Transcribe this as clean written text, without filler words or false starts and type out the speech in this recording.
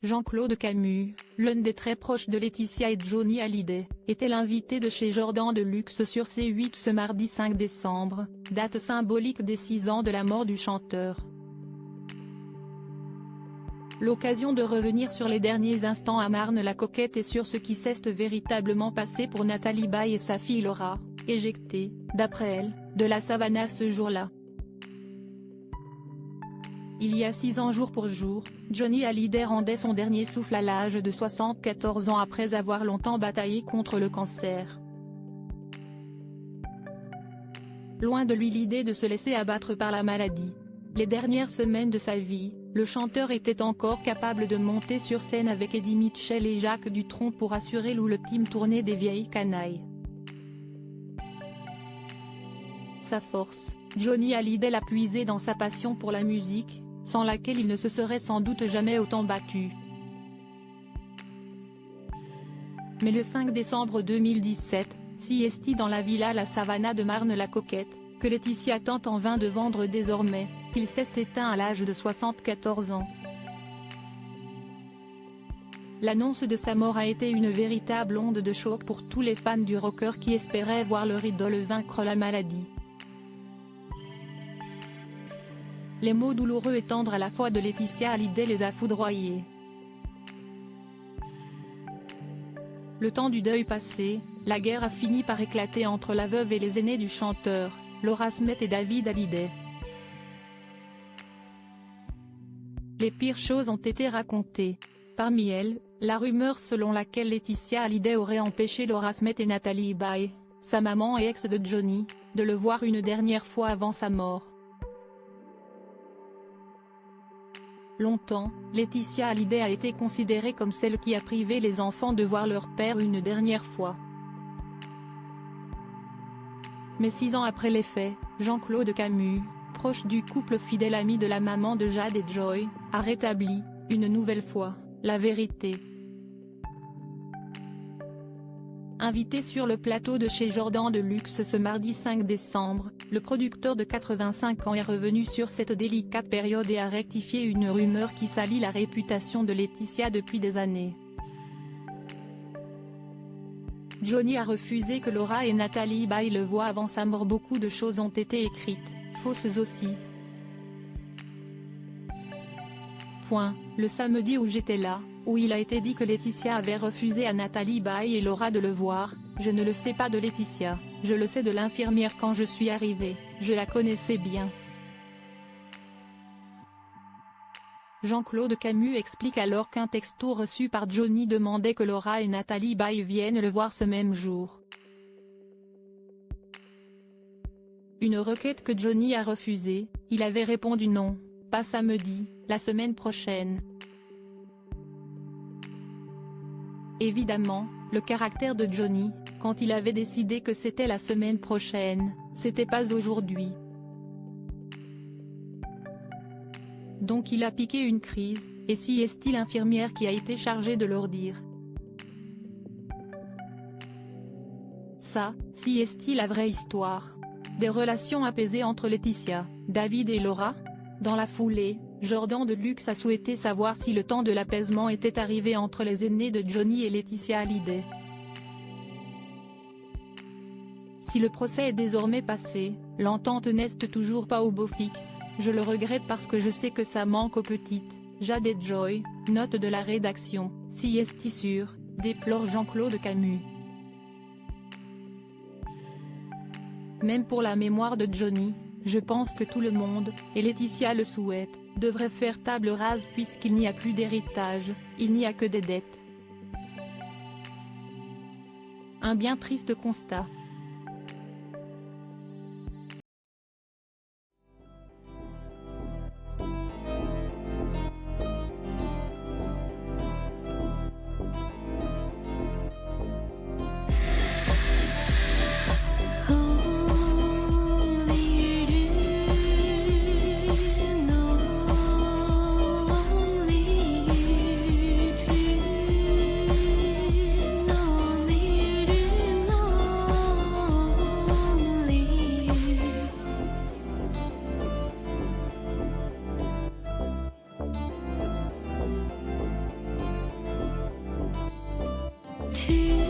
Jean-Claude Camus, l'un des très proches de Laetitia et Johnny Hallyday, était l'invité de chez Jordan de Luxe sur C8 ce mardi 5 décembre, date symbolique des 6 ans de la mort du chanteur. L'occasion de revenir sur les derniers instants à Marne-la-Coquette et sur ce qui s'est véritablement passé pour Nathalie Baye et sa fille Laura, éjectée, d'après elle, de la Savannah ce jour-là. Il y a 6 ans jour pour jour, Johnny Hallyday rendait son dernier souffle à l'âge de 74 ans après avoir longtemps bataillé contre le cancer. Loin de lui l'idée de se laisser abattre par la maladie. Les dernières semaines de sa vie, le chanteur était encore capable de monter sur scène avec Eddie Mitchell et Jacques Dutronc pour assurer l'ultime tournée des Vieilles Canailles. Sa force, Johnny Hallyday l'a puisée dans sa passion pour la musique, sans laquelle il ne se serait sans doute jamais autant battu. Mais le 5 décembre 2017, siestit dans la villa La Savannah de Marne-la-Coquette, que Laetitia tente en vain de vendre désormais, qu'il s'est éteint à l'âge de 74 ans. L'annonce de sa mort a été une véritable onde de choc pour tous les fans du rocker qui espéraient voir leur idole vaincre la maladie. Les mots douloureux et tendres à la fois de Laetitia Hallyday les a foudroyés. Le temps du deuil passé, la guerre a fini par éclater entre la veuve et les aînés du chanteur, Laura Smith et David Hallyday. Les pires choses ont été racontées. Parmi elles, la rumeur selon laquelle Laetitia Hallyday aurait empêché Laura Smith et Nathalie Baye, sa maman et ex de Johnny, de le voir une dernière fois avant sa mort. Longtemps, Laetitia Hallyday a été considérée comme celle qui a privé les enfants de voir leur père une dernière fois. Mais 6 ans après les faits, Jean-Claude Camus, proche du couple fidèle ami de la maman de Jade et Joy, a rétabli, une nouvelle fois, la vérité. Invité sur le plateau de chez Jordan de Luxe ce mardi 5 décembre, le producteur de 85 ans est revenu sur cette délicate période et a rectifié une rumeur qui salit la réputation de Laetitia depuis des années. Johnny a refusé que Laura et Nathalie Baye le voient avant sa mort. Beaucoup de choses ont été écrites, fausses aussi. Le samedi où j'étais là, où il a été dit que Laetitia avait refusé à Nathalie Baye et Laura de le voir, je ne le sais pas de Laetitia, je le sais de l'infirmière quand je suis arrivée, je la connaissais bien. Jean-Claude Camus explique alors qu'un texto reçu par Johnny demandait que Laura et Nathalie Baye viennent le voir ce même jour. Une requête que Johnny a refusée, il avait répondu non, pas samedi, la semaine prochaine. Évidemment, le caractère de Johnny, quand il avait décidé que c'était la semaine prochaine, c'était pas aujourd'hui. Donc il a piqué une crise, et si est-il l'infirmière qui a été chargée de leur dire. Ça, si est-il la vraie histoire. Des relations apaisées entre Laetitia, David et Laura? Dans la foulée, Jordan de Luxe a souhaité savoir si le temps de l'apaisement était arrivé entre les aînés de Johnny et Laetitia Hallyday. Si le procès est désormais passé, l'entente n'est toujours pas au beau fixe, je le regrette parce que je sais que ça manque aux petites, Jade et Joy, note de la rédaction, si est sûr, déplore Jean-Claude Camus. Même pour la mémoire de Johnny, je pense que tout le monde, et Laetitia le souhaite, devrait faire table rase puisqu'il n'y a plus d'héritage, il n'y a que des dettes. Un bien triste constat. Tu